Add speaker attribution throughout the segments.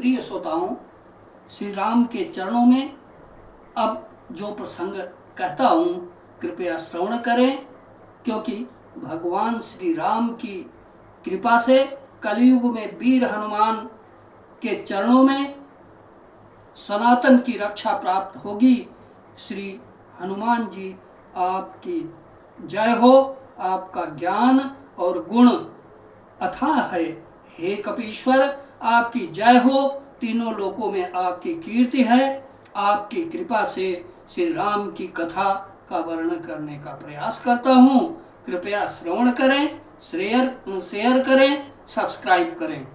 Speaker 1: प्रिय श्रोताओं, श्री राम के चरणों में अब जो प्रसंग कहता हूँ कृपया श्रवण करें, क्योंकि भगवान श्री राम की कृपा से कलयुग में वीर हनुमान के चरणों में सनातन की रक्षा प्राप्त होगी। श्री हनुमान जी आपकी जय हो, आपका ज्ञान और गुण अथाह है। हे कपीश्वर, आपकी जय हो, तीनों लोकों में आपकी कीर्ति है। आपकी कृपा से श्री राम की कथा का वर्णन करने का प्रयास करता हूँ। कृपया श्रवण करें, शेयर करें, सब्सक्राइब करें।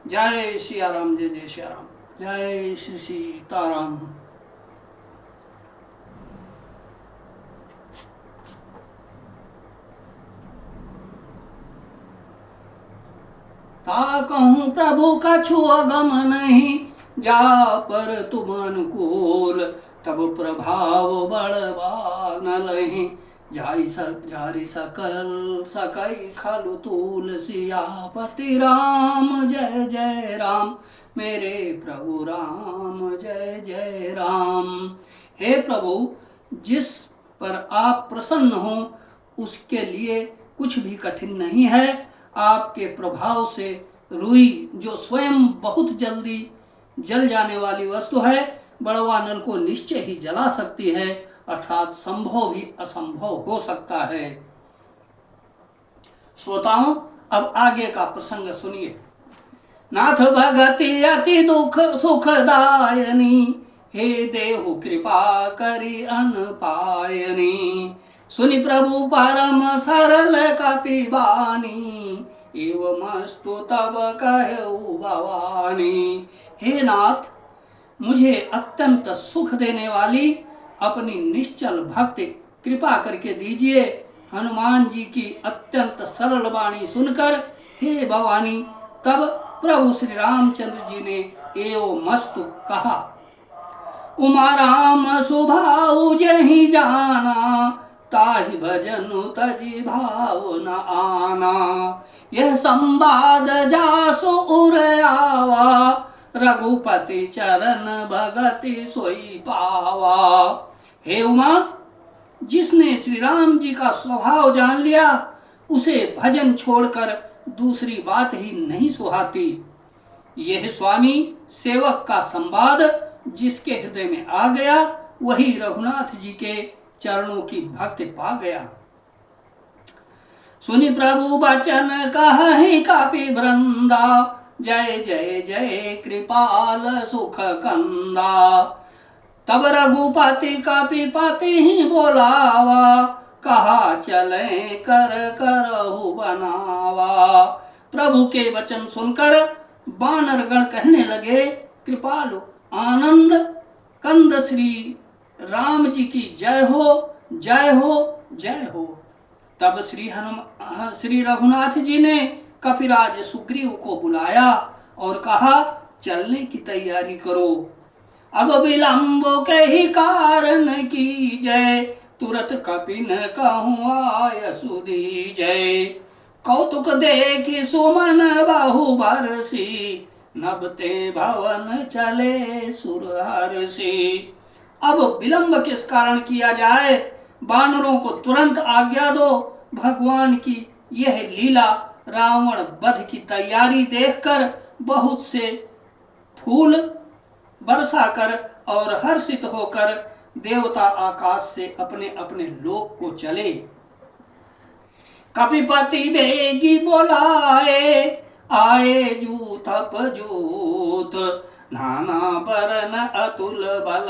Speaker 1: जय सिया राम, जय जय सिया राम, जय श्री सीताराम। ता कहूँ प्रभु कछु अगम नहीं, जा पर तुम अनुकूल, तब प्रभाव बड़वा न लही, जारी सकल सकई खलु तूल, सियापति राम जय जय राम, मेरे प्रभु राम जय जय राम। हे प्रभु, जिस पर आप प्रसन्न हो उसके लिए कुछ भी कठिन नहीं है। आपके प्रभाव से रुई, जो स्वयं बहुत जल्दी जल जाने वाली वस्तु है, बड़वा नल को निश्चय ही जला सकती है, अर्थात संभव भी असंभव हो सकता है। श्रोताओं, अब आगे का प्रसंग सुनिए। नाथ भगति अति दुख सुखदायनी, हे देहु कृपा करि अन पायनी, सुनि प्रभु परम सरल कपिबानी, एवमस्तु तब कहु भवानी। हे नाथ, मुझे अत्यंत सुख देने वाली अपनी निश्चल भक्ति कृपा करके दीजिए। हनुमान जी की अत्यंत सरल वाणी सुनकर हे भवानी, तब प्रभु श्री रामचंद्र जी ने एवमस्तु कहा। उमा राम सुभाऊ जहि जाना, ताहि भजनु तजि भाव न आना, यह संवाद जासु उर आवा, रघुपति चरण भगति सोई पावा। हे उमा, जिसने श्री राम जी का स्वभाव जान लिया, उसे भजन छोड़कर दूसरी बात ही नहीं सुहाती। यह स्वामी सेवक का संवाद जिसके हृदय में आ गया, वही रघुनाथ जी के चरणों की भक्ति पा गया। सुनि प्रभु बचन कहहि कपि वृंदा, जय जय जय कृपाल सुख कंदा, तब रघुपति कपिपति ही बोलावा, कहा चले कर करहु बनावा। प्रभु के वचन सुनकर वानर गण कहने लगे, कृपालु आनंद कंद श्री राम जी की जय हो, जय हो, जय हो। तब श्री रघुनाथ जी ने कपिराज सुग्रीव को बुलाया और कहा, चलने की तैयारी करो, अब विलंब के ही कारण की जय, तुरत कपि न कहूँ आय सुदीजय, कौतुक देखि सुमन बहु बरसी, नभते भवन चले सुरहर्षि। अब विलंब किस कारण किया जाए, वानरों को तुरंत आज्ञा दो। भगवान की यह लीला रावण वध की तैयारी देखकर बहुत से फूल बरसाकर और हर्षित होकर देवता आकाश से अपने अपने लोक को चले। कपिपति बेगी बोलाए, आए जूथ पजूथ, नाना बरन अतुल बल,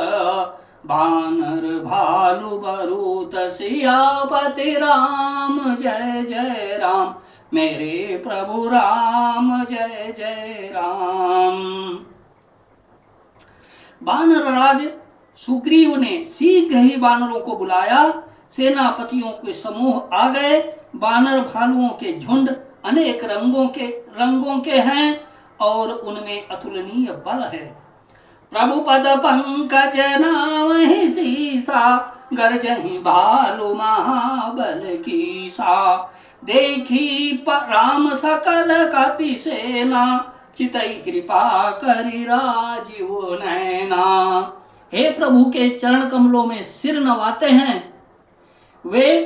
Speaker 1: बानर भालु बरूत, सियापति राम जय जय राम, मेरे प्रभु राम जय जय राम। वानर राज सुग्रीव ने शीघ्र ही वानरों को बुलाया। सेनापतियों के समूह आ गए। वानर भालुओं के झुंड अनेक रंगों के हैं और उनमें अतुलनीय बल है। प्रभु पद पंकज नामहि सीसा, गर्जहि भालु महाबल कीसा, देखी राम सकल कपि सेना, चितई कृपा करी राजीव नैना। हे प्रभु के चरण कमलों में सिर नवाते हैं, वे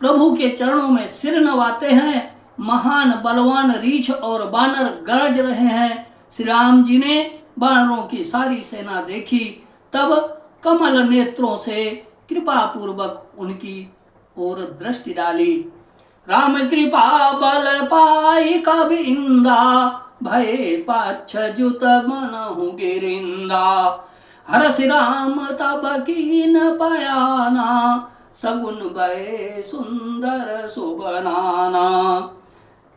Speaker 1: प्रभु के चरणों में सिर नवाते हैं। महान बलवान रीछ और बानर गरज रहे हैं। श्री राम जी ने बानरों की सारी सेना देखी, तब कमल नेत्रों से कृपा पूर्वक उनकी ओर दृष्टि डाली। राम कृपा बल पाई कवि इंदा, भय पाछ जुत मनहु गिरिंदा। हरस राम तब कीन पयाना, सगुन भय सुंदर सुबनाना।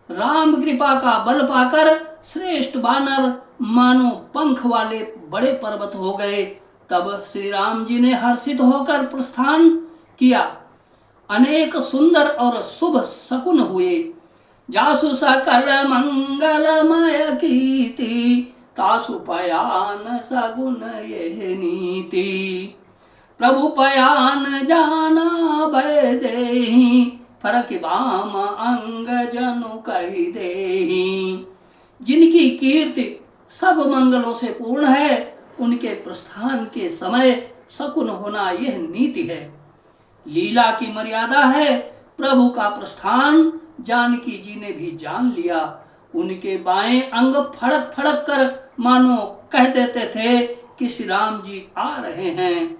Speaker 1: राम कृपा का बल पाकर श्रेष्ठ बानर मानो पंख वाले बड़े पर्वत हो गए। तब श्री राम जी ने हर्षित होकर प्रस्थान किया। अनेक सुंदर और शुभ शकुन हुए। जासु सकल मंगलमय कीर्ति, तासु पयान सगुन यह नीति। प्रभु पयान जाना भय देहि, फरक बाम अंग जनु कहि देहि। जिनकी कीर्ति सब मंगलों से पूर्ण है, उनके प्रस्थान के समय शकुन होना यह नीति है। लीला की मर्यादा है। प्रभु का प्रस्थान जानकी जी ने भी जान लिया। उनके बाएं अंग फड़क फड़क कर मानो कह देते थे कि श्री राम जी आ रहे हैं।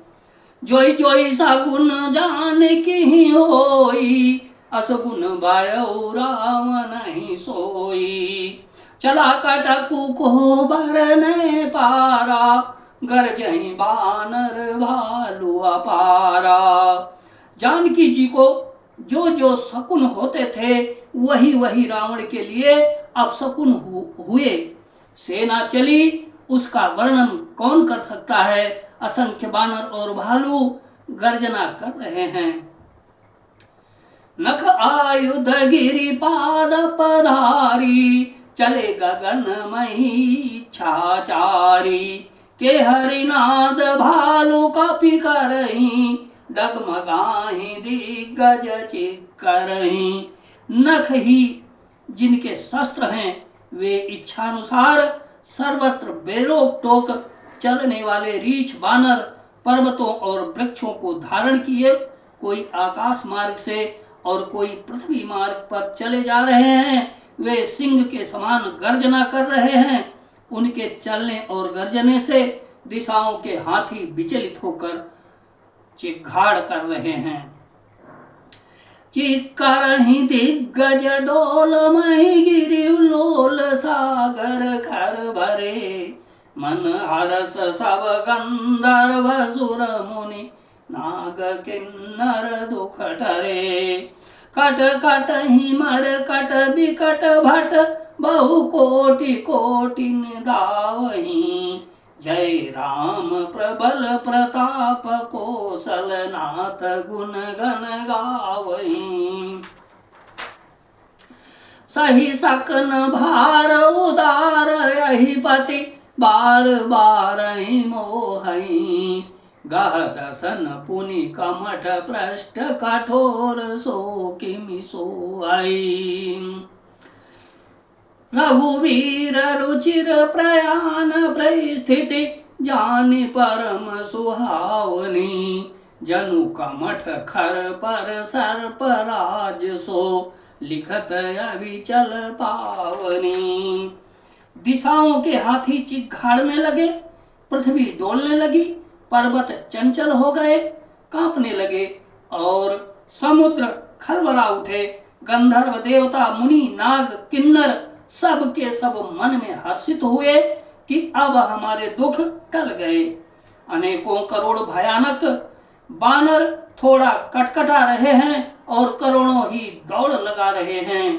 Speaker 1: जोई जोई सगुन जान की होई, असगुन बायो राम नहीं सोई। चला कटकु को बरने पारा, गरजहि बानर भालू अपारा। जानकी जी को जो जो शकुन होते थे वही वही रावण के लिए अपशकुन हुए। सेना चली, उसका वर्णन कौन कर सकता है। असंख्य बानर और भालू गर्जना कर रहे हैं। नख आयुध गिरि पाद पधारी, चले गगन मही छाचारी। के हरिनाद भालू कपि करही, डगमगाही दिग्गज चिक्करही। नख ही जिनके शस्त्र हैं, वे इच्छानुसार सर्वत्र बेरोक टोक चलने वाले रीछ बानर पर्वतों और वृक्षों को धारण किए कोई आकाश मार्ग से और कोई पृथ्वी मार्ग पर चले जा रहे हैं। वे सिंह के समान गर्जना कर रहे हैं। उनके चलने और गर्जने से दिशाओं के हाथी विचलित होकर चिघाड़ कर रहे हैं। चिक्करहि दिग्गज डोल मही गिरि लोल सागर घर भरे। मन हरस सब गंधर्व सुर मुनि नाग किन्नर दुख टरे। कट कट हिमर कट बिकट भट बहु कोटि कोटि निदावही। जय राम प्रबल प्रताप कौशल नाथ गुण गण गावही। सही सकन भार उदार यही पति बार बार ही मोहई। गह दसन पुनि कमठ पृष्ठ कठोर सो किमि सोई। रघुवीर रुचिर प्रयाण परिस्थिति जानि परम सुहावनी। जनु कमठ खर पर सर्प राज सो लिखत अविचल पावनी। दिशाओं के हाथी चिघाड़ने लगे, पृथ्वी डोलने लगी, पर्वत चंचल हो गए, कांपने लगे और समुद्र खलबला उठे। गंधर्व देवता मुनि नाग किन्नर सब के सब मन में हर्षित हुए कि अब हमारे दुख टल गए। अनेकों करोड़ भयानक बानर थोड़ा कटकटा रहे हैं और करोड़ों ही दौड़ लगा रहे हैं।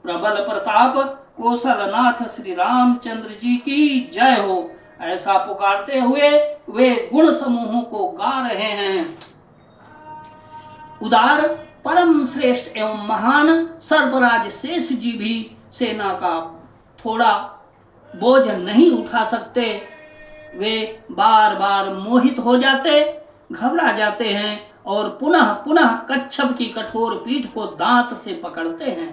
Speaker 1: प्रबल प्रताप कौशलनाथ श्री रामचंद्र जी की जय हो, ऐसा पुकारते हुए वे गुण समूहों को गा रहे हैं। उदार परम श्रेष्ठ एवं महान सर्पराज शेष जी भी सेना का थोड़ा बोझ नहीं उठा सकते। वे बार बार मोहित हो जाते, घबरा जाते हैं और पुनः पुनः कच्छप की कठोर पीठ को दांत से पकड़ते हैं।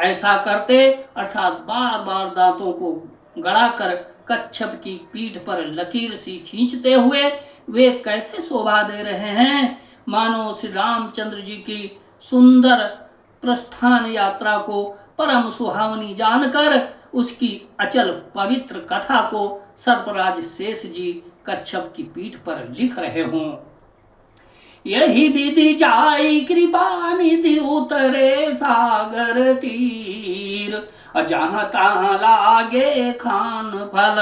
Speaker 1: ऐसा करते अर्थात बार बार दांतों को गड़ाकर कच्छप की पीठ पर लकीर सी खींचते हुए वे कैसे शोभा दे रहे हैं, मानो श्री रामचंद्र जी की सुंदर प्रस्थान यात्रा को परम सुहावनी जानकर उसकी अचल पवित्र कथा को सर्पराज शेष जी कच्छप की पीठ पर लिख रहे हों। यही विधि जाई कृपा निधि उतरे सागर तीर, जहाँ तहाँ लागे खान फल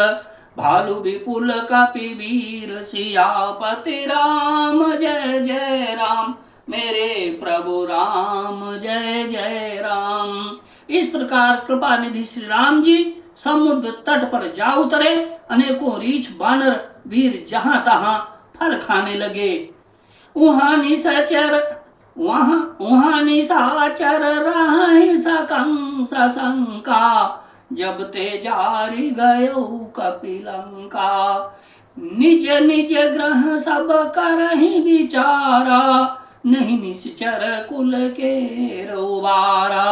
Speaker 1: भालू विपुल कपिवीर, सियापति राम जय जय राम मेरे प्रभु राम जय जय राम। इस प्रकार कृपा निधि श्री राम जी समुद्र तट पर जा उतरे। अनेकों रीछ बानर वीर जहां तहां फल खाने लगे। वहां निशाचर राहि सकंस शंका, जब ते जारी गयो कपिलंका। निज निज ग्रह सब करहि विचारा, नहीं निश्चर कुल के रोबारा।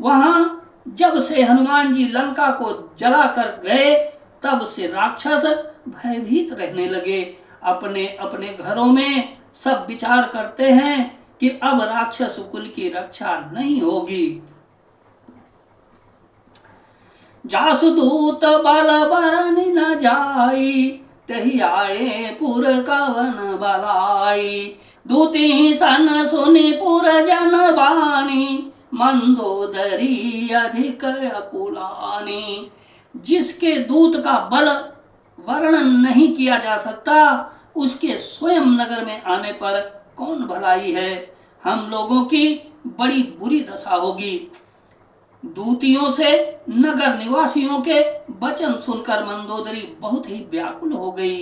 Speaker 1: वहां जब से हनुमान जी लंका को जला कर गए तब से राक्षस भयभीत रहने लगे। अपने अपने घरों में सब विचार करते हैं कि अब राक्षस कुल की रक्षा नहीं होगी। जासुदूत बल बरन न जाई, तही आए पुर कवन बलाई। दूती सन सुनि पुर जन बानी, मंदोदरी अधिक अकुलानी। जिसके दूत का बल वर्णन नहीं किया जा सकता, उसके स्वयं नगर में आने पर कौन भलाई है। हम लोगों की बड़ी बुरी दशा होगी। दूतियों से नगर निवासियों के वचन सुनकर मंदोदरी बहुत ही व्याकुल हो गई।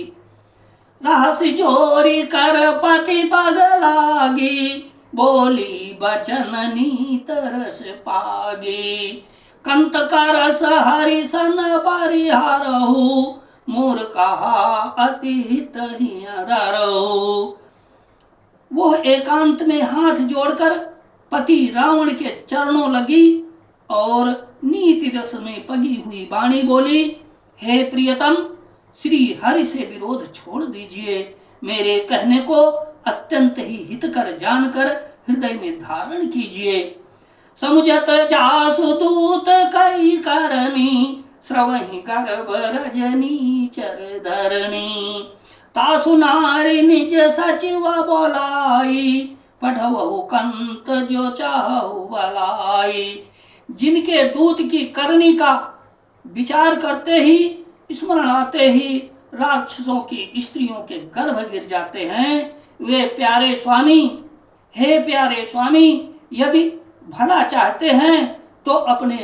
Speaker 1: रहस्य जोरी कर पति पग लागी, बोली बचन नीत रस पागी। कंत करस हरि सन परिहारहु, मोर कहा अति हित ही अधरहु। वो एकांत में हाथ जोड़कर पति रावण के चरणों लगी और नीति रस में पगी हुई वाणी बोली, हे प्रियतम, श्री हरि से विरोध छोड़ दीजिए। मेरे कहने को अत्यंत ही हितकर जानकर हृदय में धारण कीजिए। समुझत जासु दूत कई करनी, श्रवहि गर्भ रजनी चर धरणी। तासु नारी निज सचिव बोलाई, पठवहु कंत जो चाहु बलाई। जिनके दूत की करनी का विचार करते ही, स्मरण आते ही राक्षसों की स्त्रियों के गर्भ गिर जाते हैं, वे प्यारे स्वामी, हे प्यारे स्वामी, यदि भला चाहते हैं तो अपने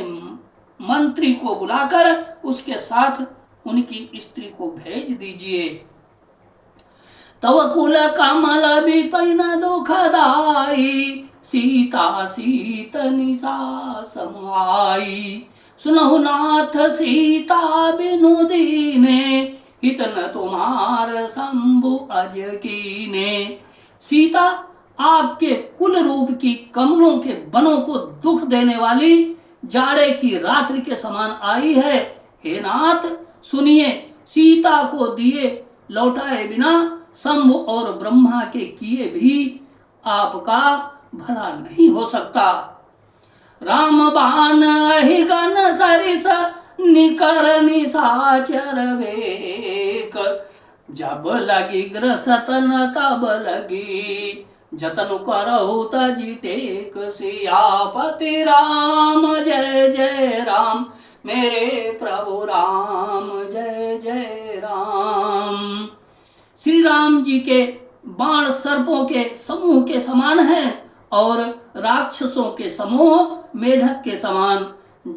Speaker 1: मंत्री को बुलाकर उसके साथ उनकी स्त्री को भेज दीजिए। तव कुल कमल विपिन दुखदाई, सीता सीत निशा समाई। सुनहु नाथ सीता बिनु दीने, हितन तुम्हार शंभु अज कीने। सीता आपके कुल रूप की कमलों के बनों को दुख देने वाली जाड़े की रात्रि के समान आई है। हे नाथ सुनिए, सीता को दिए लौटाए बिना शंभु और ब्रह्मा के किए भी आपका भला नहीं हो सकता। राम बाण अहिगन सरिस, निकर निशाचर वेक। जब लगी ग्रसतन तब लगी, जतन करहु तजि टेक। सियापति राम जय जय राम मेरे प्रभु राम जय जय राम। श्री राम जी के बाण सर्पों के समूह के समान है और राक्षसों के समूह मेढक के समान।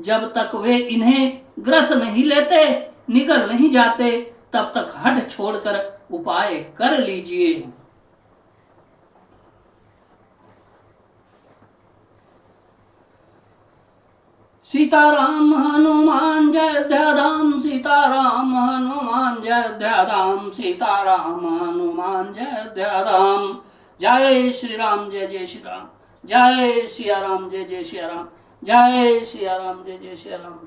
Speaker 1: जब तक वे इन्हें ग्रस नहीं लेते, निगल नहीं जाते, तब तक हट छोड़कर उपाय कर लीजिए। सीताराम हनुमान जय धाम, सीताराम हनुमान जय धाम, सीताराम हनुमान जय धाम। जय श्री राम जय जय श्री राम, जय सिया राम जय जय सिया राम। जय सिया राम, जय जय सिया राम।